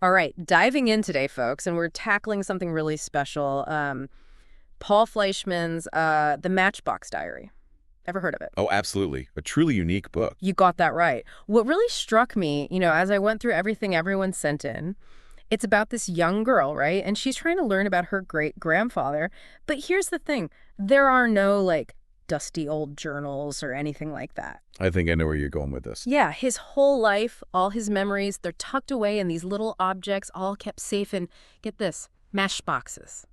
All right, diving in today, folks, and we're tackling something really special. Paul Fleischman's The Matchbox Diary. Ever heard of it? Oh, absolutely. A truly unique book. You got that right. What really struck me, as I went through everything everyone sent in, it's about this young girl, right? And she's trying to learn about her great-grandfather. But here's the thing. There are no, dusty old journals or anything like that. I think I know where you're going with this. Yeah, his whole life, all his memories, they're tucked away in these little objects, all kept safe in, get this, matchboxes.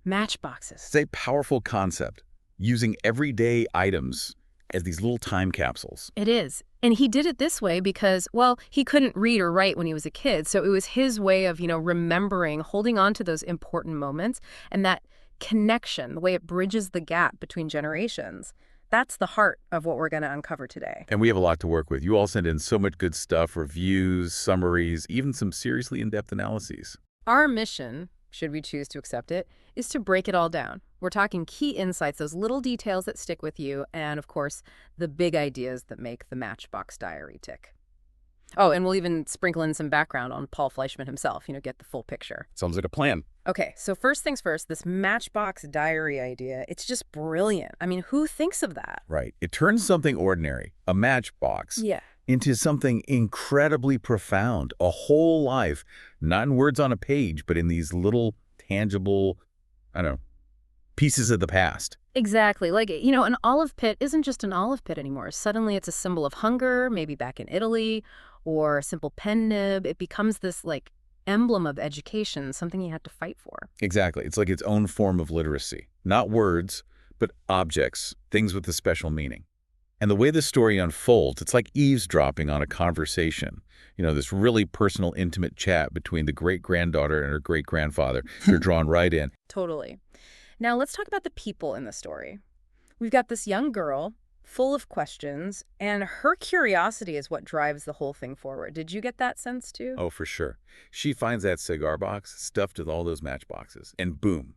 Matchboxes. It's a powerful concept, using everyday items as these little time capsules. It is. And he did it this way because, well, he couldn't read or write when he was a kid. So it was his way of, remembering, holding on to those important moments and that connection, the way it bridges the gap between generations. That's the heart of what we're going to uncover today. And we have a lot to work with. You all send in so much good stuff, reviews, summaries, even some seriously in-depth analyses. Our mission, should we choose to accept it, is to break it all down. We're talking key insights, those little details that stick with you, and, of course, the big ideas that make the Matchbox Diary tick. Oh, and we'll even sprinkle in some background on Paul Fleischman himself, get the full picture. Sounds like a plan. Okay, so first things first, this Matchbox Diary idea, it's just brilliant. I mean, who thinks of that? Right. It turns something ordinary, a matchbox, Yeah. into something incredibly profound, a whole life, not in words on a page, but in these little tangible, pieces of the past. Exactly. An olive pit isn't just an olive pit anymore. Suddenly it's a symbol of hunger, maybe back in Italy, or a simple pen nib. It becomes this, emblem of education, something you had to fight for. Exactly. It's like its own form of literacy. Not words, but objects, things with a special meaning. And the way the story unfolds, it's like eavesdropping on a conversation. This really personal, intimate chat between the great-granddaughter and her great-grandfather. You're drawn right in. Totally. Now let's talk about the people in the story. We've got this young girl, full of questions, and her curiosity is what drives the whole thing forward. Did you get that sense too? Oh, for sure. She finds that cigar box stuffed with all those matchboxes, and boom.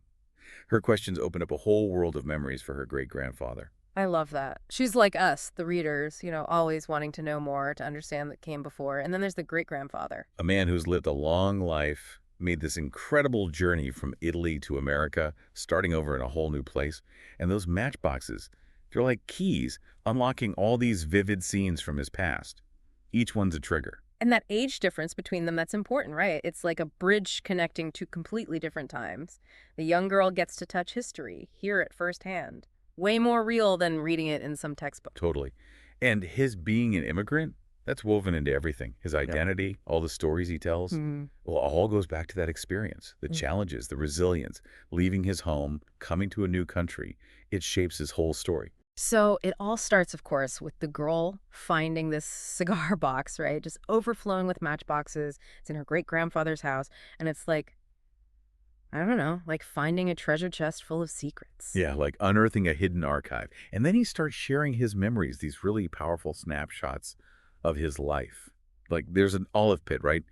Her questions open up a whole world of memories for her great-grandfather. I love that. She's like us, the readers, always wanting to know more, to understand what came before. And then there's the great-grandfather. A man who's lived a long life, made this incredible journey from Italy to America, starting over in a whole new place. And those matchboxes, they're like keys, unlocking all these vivid scenes from his past. Each one's a trigger. And that age difference between them, that's important, right? It's like a bridge connecting two completely different times. The young girl gets to touch history, hear it firsthand. Way more real than reading it in some textbook. Totally. And his being an immigrant, that's woven into everything. His identity, all the stories he tells, well, all goes back to that experience. The challenges, the resilience, leaving his home, coming to a new country. It shapes his whole story. So it all starts, of course, with the girl finding this cigar box, right? Just overflowing with matchboxes. It's in her great-grandfather's house. And it's like, I don't know, like finding a treasure chest full of secrets. Yeah, like unearthing a hidden archive. And then he starts sharing his memories, these really powerful snapshots of his life. Like there's an olive pit, right?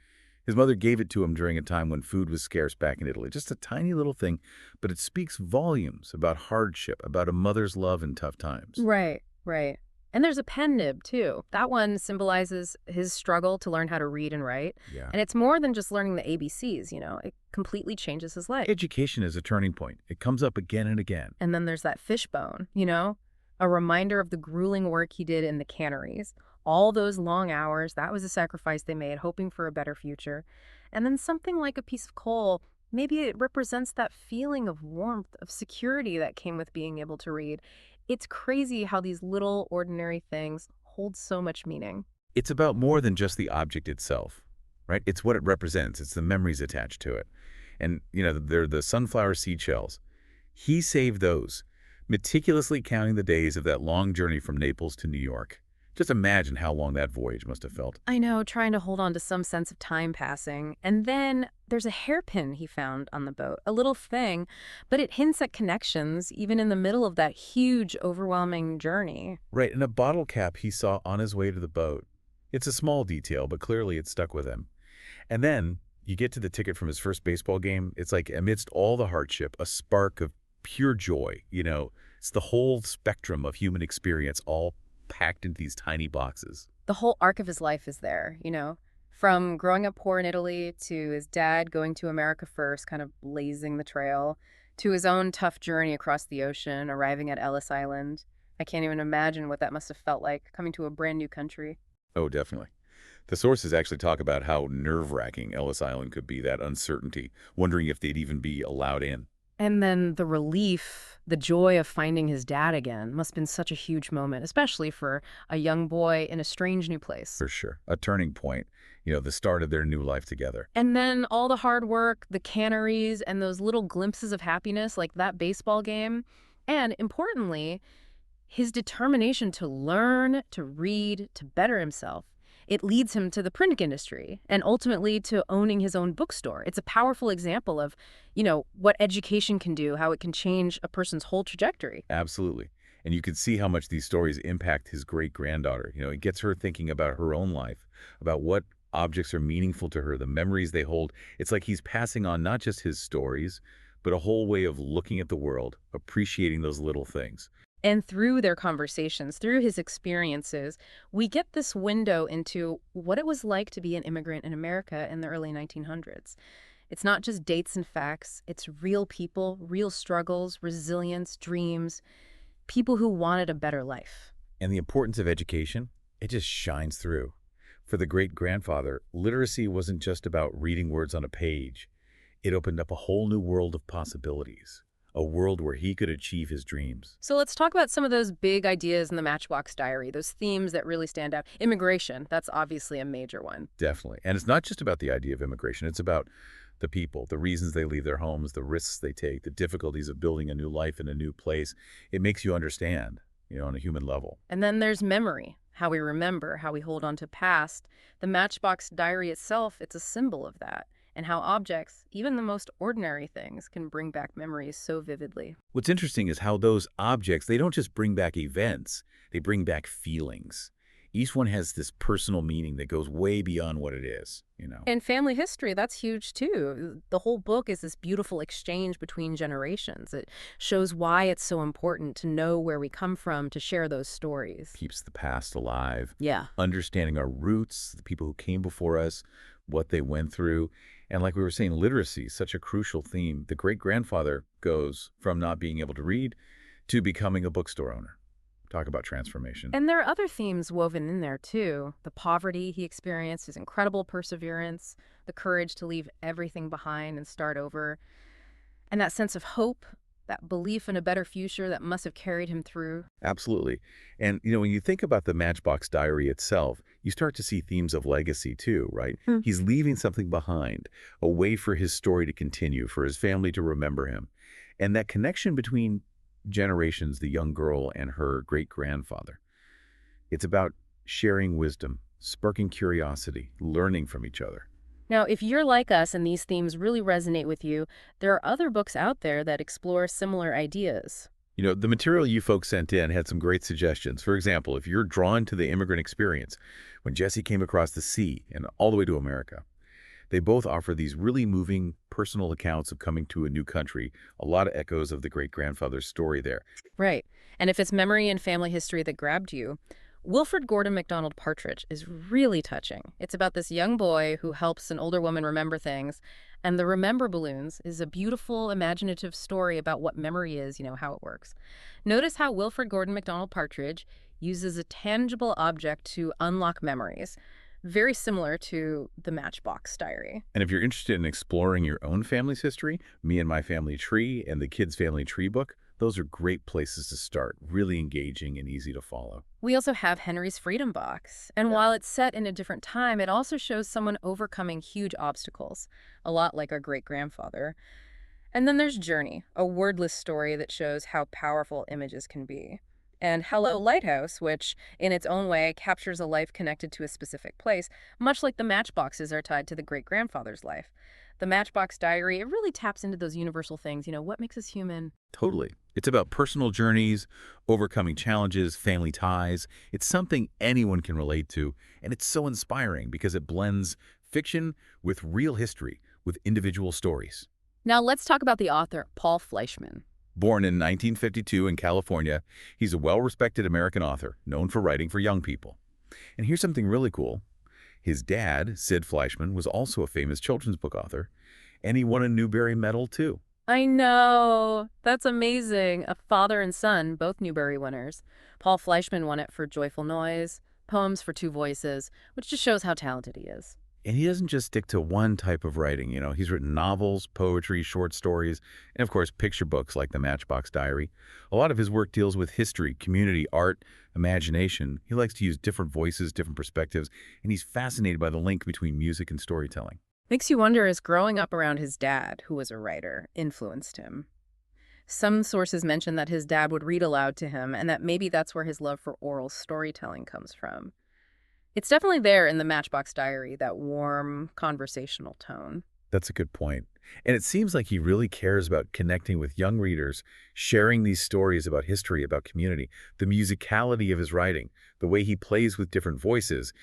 His mother gave it to him during a time when food was scarce back in Italy. Just a tiny little thing, but it speaks volumes about hardship, about a mother's love in tough times. Right, right. And there's a pen nib, too. That one symbolizes his struggle to learn how to read and write. Yeah. And it's more than just learning the ABCs, It completely changes his life. Education is a turning point. It comes up again and again. And then there's that fishbone, a reminder of the grueling work he did in the canneries. All those long hours, that was a sacrifice they made, hoping for a better future. And then something like a piece of coal, maybe it represents that feeling of warmth, of security that came with being able to read. It's crazy how these little ordinary things hold so much meaning. It's about more than just the object itself, right? It's what it represents. It's the memories attached to it. And, they're the sunflower seed shells. He saved those, meticulously counting the days of that long journey from Naples to New York. Just imagine how long that voyage must have felt. I know, trying to hold on to some sense of time passing. And then there's a hairpin he found on the boat, a little thing, but it hints at connections, even in the middle of that huge, overwhelming journey. Right, and a bottle cap he saw on his way to the boat. It's a small detail, but clearly it stuck with him. And then you get to the ticket from his first baseball game. It's like amidst all the hardship, a spark of pure joy. It's the whole spectrum of human experience all packed into these tiny boxes. The whole arc of his life is there, From growing up poor in Italy to his dad going to America first, kind of blazing the trail, to his own tough journey across the ocean, arriving at Ellis Island. I can't even imagine what that must have felt like coming to a brand new country. Oh, definitely. The sources actually talk about how nerve-wracking Ellis Island could be, that uncertainty, wondering if they'd even be allowed in. And then the relief, the joy of finding his dad again must have been such a huge moment, especially for a young boy in a strange new place. For sure. A turning point, the start of their new life together. And then all the hard work, the canneries, and those little glimpses of happiness like that baseball game. And importantly, his determination to learn, to read, to better himself. It leads him to the print industry and ultimately to owning his own bookstore. It's a powerful example of, what education can do, how it can change a person's whole trajectory. Absolutely. And you can see how much these stories impact his great-granddaughter. It gets her thinking about her own life, about what objects are meaningful to her, the memories they hold. It's like he's passing on not just his stories, but a whole way of looking at the world, appreciating those little things. And through their conversations, through his experiences, we get this window into what it was like to be an immigrant in America in the early 1900s. It's not just dates and facts, it's real people, real struggles, resilience, dreams, people who wanted a better life. And the importance of education, it just shines through. For the great-grandfather, literacy wasn't just about reading words on a page. It opened up a whole new world of possibilities, a world where he could achieve his dreams. So let's talk about some of those big ideas in the Matchbox Diary, those themes that really stand out. Immigration, that's obviously a major one. Definitely. And it's not just about the idea of immigration. It's about the people, the reasons they leave their homes, the risks they take, the difficulties of building a new life in a new place. It makes you understand, on a human level. And then there's memory, how we remember, how we hold on to past. The Matchbox Diary itself, it's a symbol of that. And how objects, even the most ordinary things, can bring back memories so vividly. What's interesting is how those objects, they don't just bring back events, they bring back feelings. Each one has this personal meaning that goes way beyond what it is. And family history, that's huge too. The whole book is this beautiful exchange between generations. It shows why it's so important to know where we come from, to share those stories. Keeps the past alive. Yeah. Understanding our roots, the people who came before us, what they went through. And like we were saying, literacy, such a crucial theme. The great-grandfather goes from not being able to read to becoming a bookstore owner. Talk about transformation. And there are other themes woven in there too. The poverty he experienced, his incredible perseverance, the courage to leave everything behind and start over, and that sense of hope, that belief in a better future that must have carried him through. Absolutely. And, when you think about the Matchbox Diary itself, you start to see themes of legacy too, right? He's leaving something behind, a way for his story to continue, for his family to remember him. And that connection between generations, the young girl and her great-grandfather. It's about sharing wisdom, sparking curiosity, learning from each other. Now, if you're like us and these themes really resonate with you, there are other books out there that explore similar ideas. The material you folks sent in had some great suggestions. For example, if you're drawn to the immigrant experience, when Jesse came across the sea and all the way to America, they both offer these really moving personal accounts of coming to a new country, a lot of echoes of the great-grandfather's story there. Right. And if it's memory and family history that grabbed you, Wilfred Gordon MacDonald Partridge is really touching. It's about this young boy who helps an older woman remember things, and the Remember Balloons is a beautiful, imaginative story about what memory is, how it works. Notice how Wilfred Gordon MacDonald Partridge uses a tangible object to unlock memories, very similar to the Matchbox Diary. And if you're interested in exploring your own family's history, Me and My Family Tree and the Kids Family Tree book, those are great places to start, really engaging and easy to follow. We also have Henry's Freedom Box. And while it's set in a different time, it also shows someone overcoming huge obstacles, a lot like our great-grandfather. And then there's Journey, a wordless story that shows how powerful images can be. And Hello Lighthouse, which in its own way captures a life connected to a specific place, much like the matchboxes are tied to the great-grandfather's life. The Matchbox Diary, it really taps into those universal things, what makes us human. Totally. It's about personal journeys, overcoming challenges, family ties. It's something anyone can relate to, and it's so inspiring because it blends fiction with real history, with individual stories. Now let's talk about the author, Paul Fleischman. Born in 1952 in California, he's a well-respected American author known for writing for young people. And here's something really cool. His dad, Sid Fleischman, was also a famous children's book author, and he won a Newbery Medal, too. I know. That's amazing. A father and son, both Newbery winners. Paul Fleischman won it for Joyful Noise, Poems for Two Voices, which just shows how talented he is. And he doesn't just stick to one type of writing, He's written novels, poetry, short stories, and of course, picture books like the Matchbox Diary. A lot of his work deals with history, community, art, imagination. He likes to use different voices, different perspectives, and he's fascinated by the link between music and storytelling. Makes you wonder, is growing up around his dad, who was a writer, influenced him? Some sources mention that his dad would read aloud to him and that maybe that's where his love for oral storytelling comes from. It's definitely there in the Matchbox Diary, that warm, conversational tone. That's a good point. And it seems like he really cares about connecting with young readers, sharing these stories about history, about community, the musicality of his writing, the way he plays with different voices.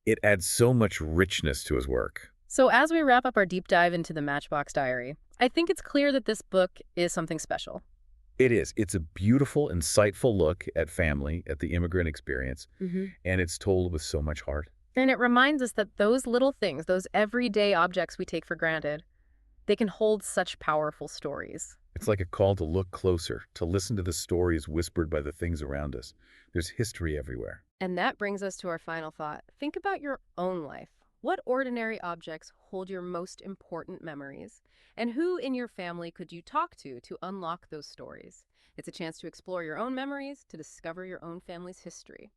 It adds so much richness to his work. So as we wrap up our deep dive into the Matchbox Diary, I think it's clear that this book is something special. It is. It's a beautiful, insightful look at family, at the immigrant experience, and it's told with so much heart. And it reminds us that those little things, those everyday objects we take for granted, they can hold such powerful stories. It's like a call to look closer, to listen to the stories whispered by the things around us. There's history everywhere. And that brings us to our final thought. Think about your own life. What ordinary objects hold your most important memories? And who in your family could you talk to unlock those stories? It's a chance to explore your own memories, to discover your own family's history.